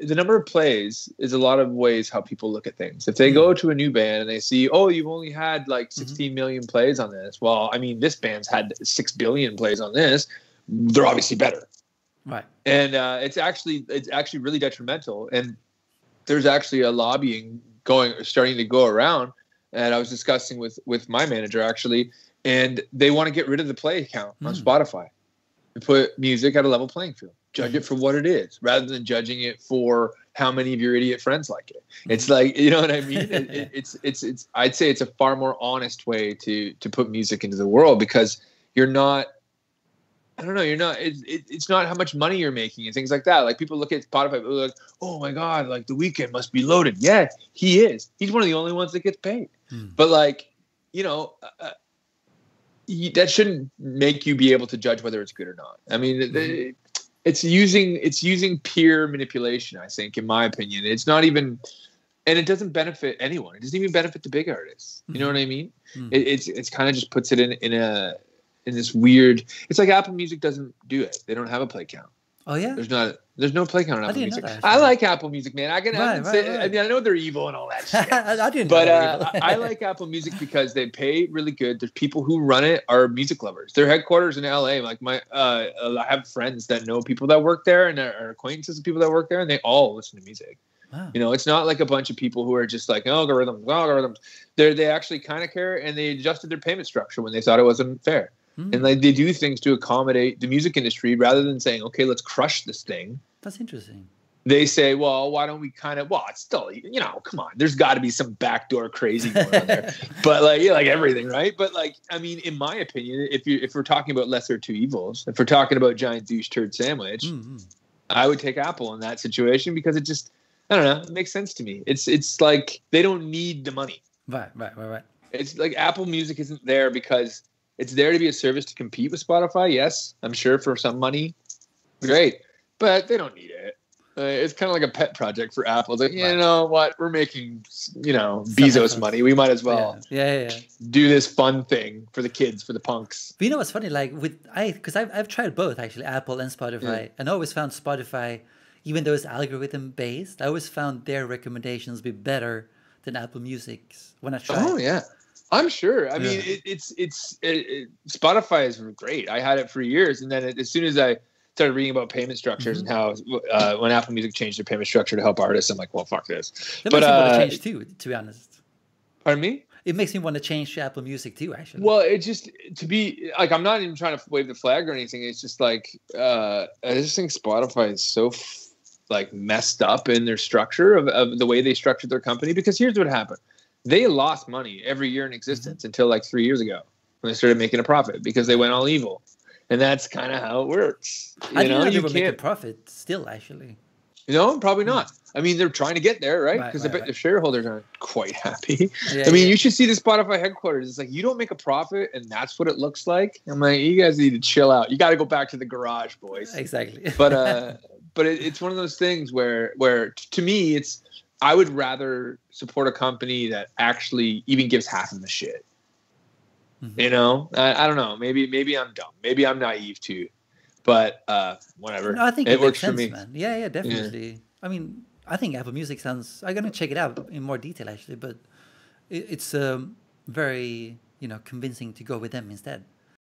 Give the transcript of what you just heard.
the number of plays is a lot of ways how people look at things. If they go to a new band and they see, oh, you've only had like 16 million plays on this. Well, I mean, this band's had 6 billion plays on this. They're obviously better. Right. And it's actually really detrimental. And there's actually a lobbying starting to go around. And I was discussing with my manager actually, and they want to get rid of the play count on Spotify and put music at a level playing field. Judge it for what it is, rather than judging it for how many of your idiot friends like it. It's like, you know what I mean? It's I'd say it's a far more honest way to put music into the world, because you're not. I don't know. You're not. It's not how much money you're making and things like that. Like, people look at Spotify, they're like, "Oh my God, like The Weeknd must be loaded." Yeah, he is. He's one of the only ones that gets paid. But like, you know, that shouldn't make you be able to judge whether it's good or not. I mean, it's using peer manipulation. I think, in my opinion, it's not even, and it doesn't benefit anyone. It doesn't even benefit the big artists. You know what I mean? It's kind of just puts it in this weird. It's like Apple Music doesn't do it. They don't have a play count. Oh yeah. There's no play count on Apple Music. That, I like Apple Music, man. I mean, I know they're evil and all that shit. I didn't. But I like Apple Music because they pay really good. There's people who run it are music lovers. Their headquarters in LA. Like I have friends that know people that work there, and are acquaintances of people that work there, and they all listen to music. Wow. You know, it's not like a bunch of people who are just like algorithms. They actually kind of care, and they adjusted their payment structure when they thought it wasn't fair. And like, they do things to accommodate the music industry rather than saying, okay, let's crush this thing. That's interesting. They say, well, why don't we it's still, you know, come on, there's got to be some backdoor crazy going on there. But like, like everything, right? But like, I mean, in my opinion, if we're talking about lesser of two evils, if we're talking about giant douche turd sandwich, I would take Apple in that situation, because it just, I don't know, it makes sense to me. It's like they don't need the money. Right. It's like Apple Music isn't there because it's there to be a service to compete with Spotify. Yes, I'm sure for some money. Great. But they don't need it. It's kind of like a pet project for Apple. It's like, you know what? We're making, you know, Bezos money. We might as well do this fun thing for the kids, for the punks. But you know what's funny? Like, because I've tried both, actually, Apple and Spotify. And I always found Spotify, even though it's algorithm based, I always found their recommendations be better than Apple Music's when I tried. Oh, yeah. I'm sure. I mean, Spotify is great. I had it for years, and then as soon as I started reading about payment structures and how when Apple Music changed their payment structure to help artists, I'm like, well, fuck this. That makes me want to change too, to be honest. Pardon me? It makes me want to change to Apple Music too, actually. Well, it just, to be like, I'm not even trying to wave the flag or anything. It's just like, I just think Spotify is so like messed up in their structure of the way they structured their company. Because here's what happened. They lost money every year in existence until like 3 years ago, when they started making a profit, because they went all evil. And that's kind of how it works. I didn't know they would make a profit still, actually. No, probably not. I mean, they're trying to get there, right? Because I bet the shareholders aren't quite happy. I mean, you should see the Spotify headquarters. It's like, you don't make a profit, and that's what it looks like. I'm like, you guys need to chill out. You got to go back to the garage, boys. Exactly. But it's one of those things where to me, I would rather support a company that actually even gives half of the shit. You know, I don't know. Maybe I'm dumb. Maybe I'm naive too. But whatever. No, I think it works for me. Man. Yeah, definitely. Yeah. I mean, I think Apple Music sounds. I'm gonna check it out in more detail, actually. But it's very, you know, convincing to go with them instead.